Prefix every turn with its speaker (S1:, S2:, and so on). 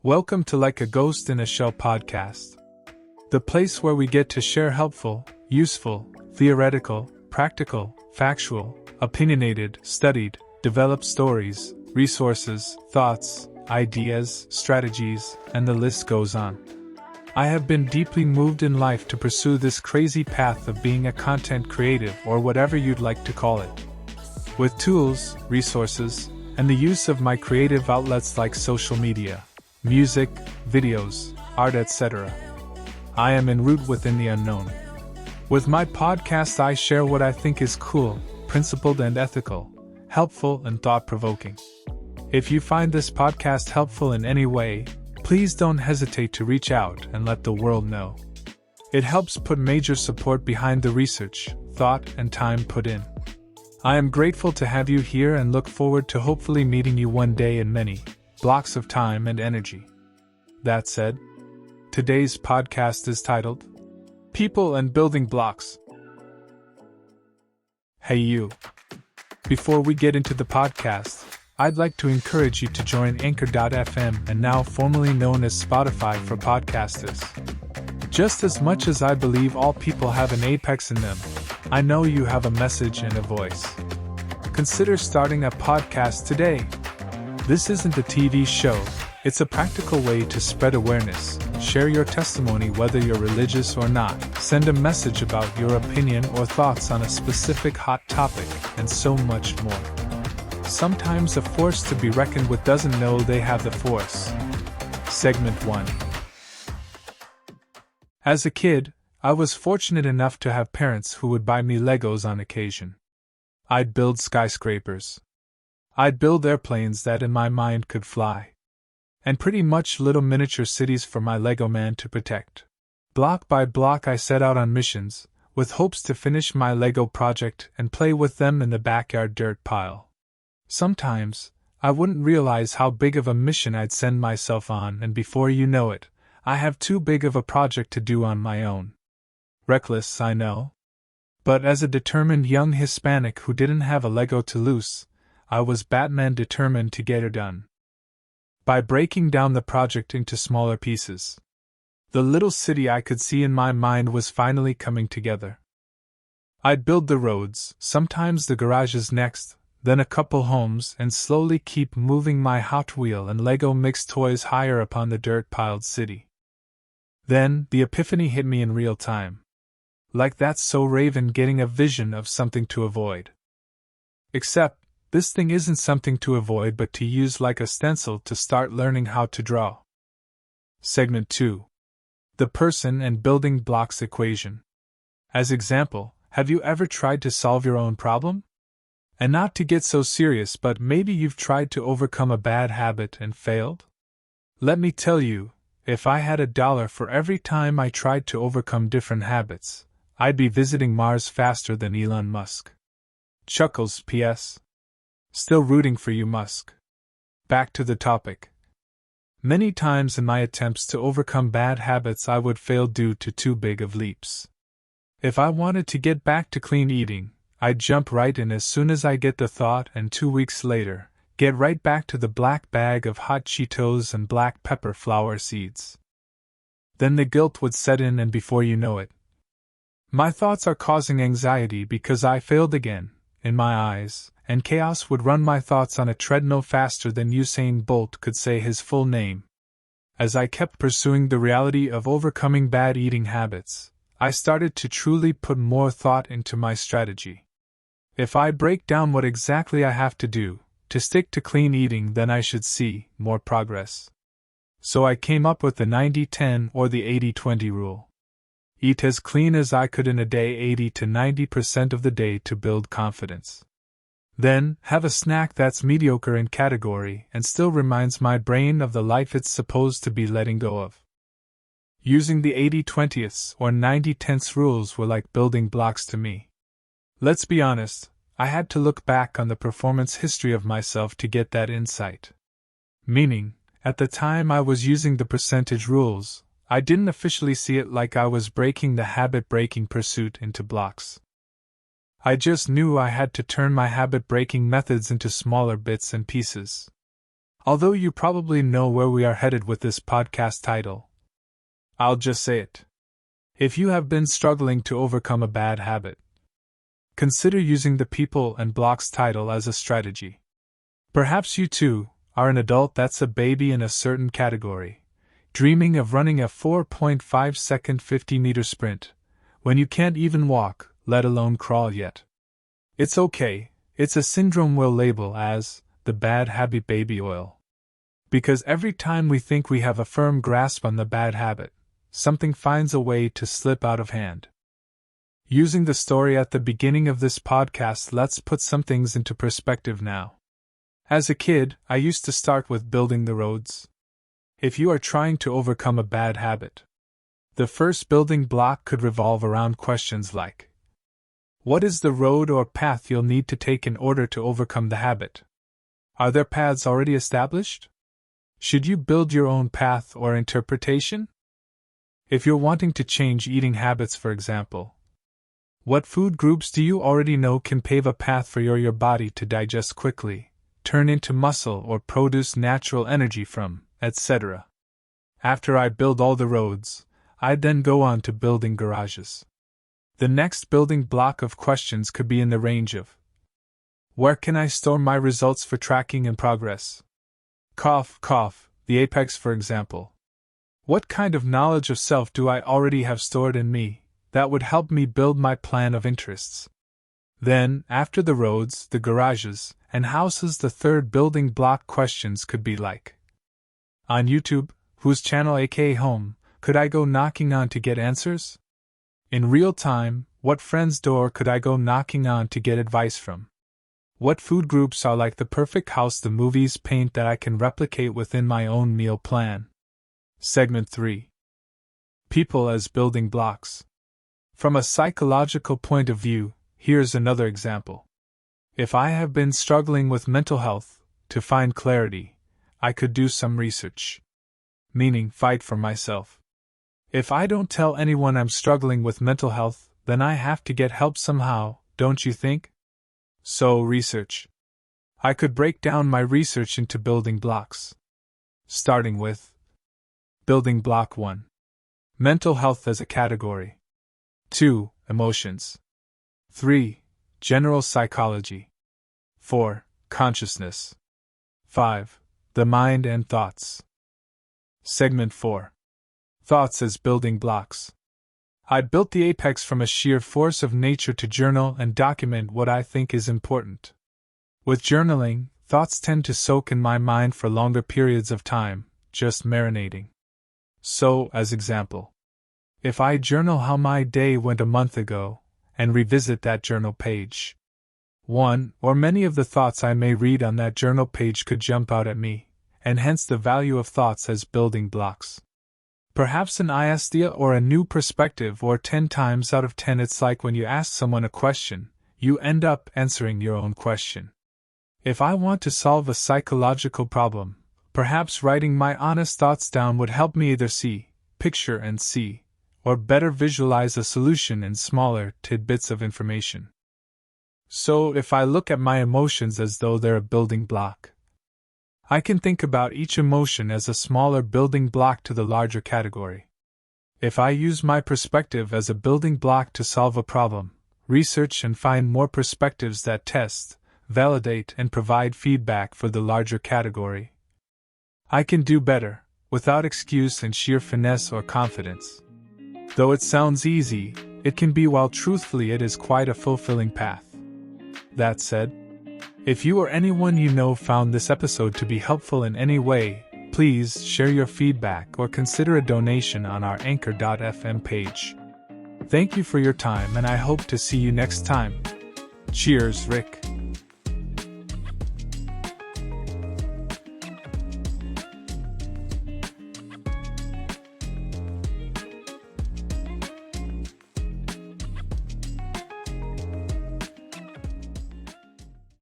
S1: Welcome to Like a Ghost in a Shell podcast, the place where we get to share helpful, useful, theoretical, practical, factual, opinionated, studied, developed stories, resources, thoughts, ideas, strategies, and the list goes on. I have been deeply moved in life to pursue this crazy path of being a content creative or whatever you'd like to call it. With tools, resources, and the use of my creative outlets like social media, music, videos, art, etc. I am en route within the unknown. With my podcast, I share what I think is cool, principled and ethical, helpful and thought-provoking. If you find this podcast helpful in any way, please don't hesitate to reach out and let the world know. It helps put major support behind the research, thought, and time put in. I am grateful to have you here and look forward to hopefully meeting you one day in many blocks of time and energy. That said, today's podcast is titled, People and Building Blocks. Hey you! Before we get into the podcast, I'd like to encourage you to join Anchor.fm, and now formerly known as Spotify for podcasters. Just as much as I believe all people have an apex in them, I know you have a message and a voice. Consider starting a podcast today. This isn't a TV show, it's a practical way to spread awareness, share your testimony whether you're religious or not, send a message about your opinion or thoughts on a specific hot topic, and so much more. Sometimes a force to be reckoned with doesn't know they have the force. Segment 1. As a kid, I was fortunate enough to have parents who would buy me Legos on occasion. I'd build skyscrapers. I'd build airplanes that in my mind could fly. And pretty much little miniature cities for my Lego man to protect. Block by block I set out on missions, with hopes to finish my Lego project and play with them in the backyard dirt pile. Sometimes, I wouldn't realize how big of a mission I'd send myself on, and before you know it, I have too big of a project to do on my own. Reckless, I know. But as a determined young Hispanic who didn't have a Lego to lose, I was Batman determined to get it done. By breaking down the project into smaller pieces, the little city I could see in my mind was finally coming together. I'd build the roads, sometimes the garages next, then a couple homes, and slowly keep moving my Hot Wheel and Lego mixed toys higher upon the dirt-piled city. Then, the epiphany hit me in real time. Like that So Raven getting a vision of something to avoid. Except, this thing isn't something to avoid but to use like a stencil to start learning how to draw. Segment 2. The Person and Building Blocks Equation. As example, have you ever tried to solve your own problem? And not to get so serious, but maybe you've tried to overcome a bad habit and failed? Let me tell you, if I had $1 for every time I tried to overcome different habits, I'd be visiting Mars faster than Elon Musk. Chuckles, P.S. Still rooting for you, Musk. Back to the topic. Many times in my attempts to overcome bad habits I would fail due to too big of leaps. If I wanted to get back to clean eating, I'd jump right in as soon as I get the thought, and 2 weeks later, get right back to the black bag of hot Cheetos and black pepper flower seeds. Then the guilt would set in, and before you know it, my thoughts are causing anxiety because I failed again, in my eyes, and chaos would run my thoughts on a treadmill faster than Usain Bolt could say his full name. As I kept pursuing the reality of overcoming bad eating habits, I started to truly put more thought into my strategy. If I break down what exactly I have to do to stick to clean eating, then I should see more progress. So I came up with the 90-10 or the 80-20 rule. Eat as clean as I could in a day 80 to 90% of the day to build confidence. Then, have a snack that's mediocre in category and still reminds my brain of the life it's supposed to be letting go of. Using the 80-20ths or 90-10ths rules were like building blocks to me. Let's be honest, I had to look back on the performance history of myself to get that insight. Meaning, at the time I was using the percentage rules, I didn't officially see it like I was breaking the habit-breaking pursuit into blocks. I just knew I had to turn my habit-breaking methods into smaller bits and pieces. Although you probably know where we are headed with this podcast title, I'll just say it. If you have been struggling to overcome a bad habit, consider using the People and Blocks title as a strategy. Perhaps you too are an adult that's a baby in a certain category, dreaming of running a 4.5-second 50-meter sprint, when you can't even walk, let alone crawl yet. It's okay, it's a syndrome we'll label as the bad habit baby oil. Because every time we think we have a firm grasp on the bad habit, something finds a way to slip out of hand. Using the story at the beginning of this podcast, let's put some things into perspective now. As a kid, I used to start with building the roads. If you are trying to overcome a bad habit, the first building block could revolve around questions like: what is the road or path you'll need to take in order to overcome the habit? Are there paths already established? Should you build your own path or interpretation? If you're wanting to change eating habits, for example, what food groups do you already know can pave a path for your body to digest quickly, turn into muscle, or produce natural energy from, etc.? After I build all the roads, I'd then go on to building garages. The next building block of questions could be in the range of: where can I store my results for tracking and progress? Cough, cough, the apex, for example. What kind of knowledge of self do I already have stored in me that would help me build my plan of interests? Then, after the roads, the garages, and houses, the third building block questions could be like: on YouTube, whose channel aka home, could I go knocking on to get answers? In real time, what friend's door could I go knocking on to get advice from? What food groups are like the perfect house the movies paint that I can replicate within my own meal plan? Segment 3. People as building blocks. From a psychological point of view, here's another example. If I have been struggling with mental health, to find clarity, I could do some research. Meaning, fight for myself. If I don't tell anyone I'm struggling with mental health, then I have to get help somehow, don't you think? So, research. I could break down my research into building blocks. Starting with Building Block 1. Mental health as a category. 2. Emotions. 3. General psychology. 4. Consciousness. 5. The mind and thoughts. Segment 4. Thoughts as building blocks. I built the apex from a sheer force of nature to journal and document what I think is important. With journaling, thoughts tend to soak in my mind for longer periods of time, just marinating. So, as example, if I journal how my day went a month ago, and revisit that journal page, one or many of the thoughts I may read on that journal page could jump out at me, and hence the value of thoughts as building blocks. Perhaps an idea or a new perspective, or 10 times out of 10 it's like when you ask someone a question, you end up answering your own question. If I want to solve a psychological problem, perhaps writing my honest thoughts down would help me either picture and see, or better visualize a solution in smaller tidbits of information. So if I look at my emotions as though they're a building block, I can think about each emotion as a smaller building block to the larger category. If I use my perspective as a building block to solve a problem, research and find more perspectives that test, validate, and provide feedback for the larger category, I can do better, without excuse and sheer finesse or confidence. Though it sounds easy, it can be, while truthfully it is quite a fulfilling path. That said, if you or anyone you know found this episode to be helpful in any way, please share your feedback or consider a donation on our Anchor.fm page. Thank you for your time, and I hope to see you next time. Cheers, Rick.